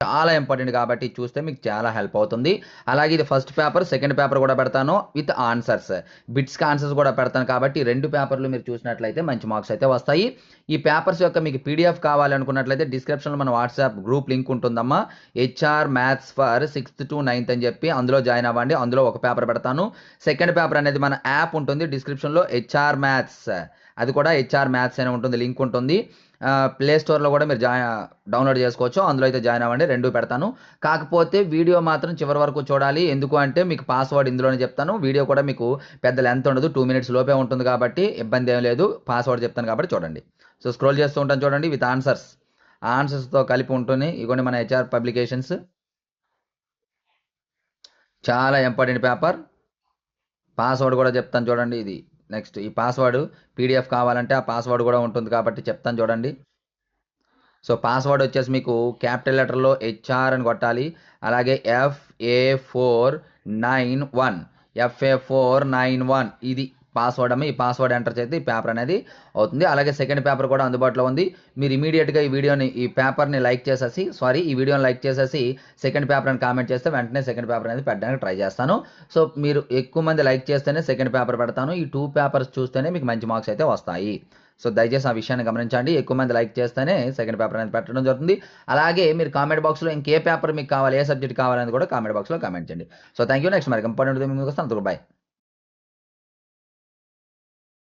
చాలా ఇంపార్టెంట్ కాబట్టి చూస్తే మీకు చాలా హెల్ప్ అవుతుంది. అలాగే ఇది ఫస్ట్ పేపర్, సెకండ్ పేపర్ కూడా పెడతాను విత్ ఆన్సర్స్. బిట్స్‌కి ఆన్సర్స్ కూడా పెడతాను కాబట్టి 2 పేపర్‌లు మీరు చూసినట్లయితే మంచి మార్క్స్ అయితే వస్తాయి. ఈ పేపర్స్ యొక్క మీకు పీడీఎఫ్ కావాలనుకున్నట్లయితే డిస్క్రిప్షన్‌లో మన వాట్సాప్ గ్రూప్ లింక్ ఉంటుందమ్మా. హెచ్ఆర్ మ్యాథ్స్ ఫర్ 6థ్ టు 9థ్ అని చెప్పి అందులో జాయిన్ అవ్వండి. అందులో ఒక పేపర్ పెడతాను. సెకండ్ పేపర్ అనేది మన యాప్ ఉంటుంది డిస్క్రిప్షన్‌లో హెచ్ఆర్ మ్యాథ్స్. అది కూడా హెచ్ఆర్ మ్యాథ్స్ అని ఉంటుంది, లింక్ ఉంటుంది. ప్లే స్టోర్‌లో కూడా మీరు డౌన్లోడ్ చేసుకోవచ్చు. అందులో అయితే జాయిన్ అవ్వండి. 2 పెడతాను. కాకపోతే వీడియో మాత్రం చివరి వరకు చూడాలి. ఎందుకు అంటే మీకు పాస్వర్డ్ ఇందులోనే చెప్తాను. వీడియో కూడా మీకు పెద్ద లెంత్ ఉండదు. 2 మినిట్స్ లోపే ఉంటుంది కాబట్టి ఇబ్బంది ఏం లేదు. పాస్వర్డ్ చెప్తాను కాబట్టి చూడండి. సో స్క్రోల్ చేస్తూ ఉంటాను చూడండి విత్ ఆన్సర్స్. ఆన్సర్స్‌తో కలిపి ఉంటుంది. ఇగోండి మన హెచ్ఆర్ పబ్లికేషన్స్. చాలా ఇంపార్టెంట్ పేపర్. పాస్వర్డ్ కూడా చెప్తాను చూడండి ఇది. నెక్స్ట్ ఈ పాస్వర్డ్ పీడీఎఫ్ కావాలంటే ఆ పాస్వర్డ్ కూడా ఉంటుంది కాబట్టి చెప్తాను చూడండి. సో పాస్వర్డ్ వచ్చేసి మీకు క్యాపిటల్ లెటర్‌లో హెచ్ఆర్ అని కొట్టాలి. అలాగే FA491 FA491 ఇది పాస్వర్డ్ అమ్మ. ఈ పాస్వర్డ్ ఎంటర్ చేస్తే ఈ పేపర్ అనేది అవుతుంది. అలాగే సెకండ్ పేపర్ కూడా అందుబాటులో ఉంది. మీరు ఇమ్మీడియేట్‌గా ఈ పేపర్‌ని లైక్ చేసేసి ఈ వీడియోని లైక్ చేసేసి సెకండ్ పేపర్ అని కామెంట్ చేస్తే వెంటనే సెకండ్ పేపర్ అనేది పెట్టడానికి ట్రై చేస్తాను. సో మీరు ఎక్కువ మంది లైక్ చేస్తేనే సెకండ్ పేపర్ పెడతాను. ఈ 2 పేపర్స్ చూస్తేనే మీకు మంచి మార్క్స్ అయితే వస్తాయి. సో దయచేసి ఆ విషయాన్ని గమనించండి. ఎక్కువ మంది లైక్ చేస్తేనే సెకండ్ పేపర్ అనేది పెట్టడం జరుగుతుంది. అలాగే మీరు కామెంట్ బాక్స్‌లో ఇంకే పేపర్ మీకు కావాలి, ఏ సబ్జెక్ట్ కావాలని కూడా కామెంట్ బాక్స్‌లో కామెంట్ చేయండి. So thank you. నెక్స్ట్ మరి ఇంపార్టెంట్ మీకు వస్తాను. బై.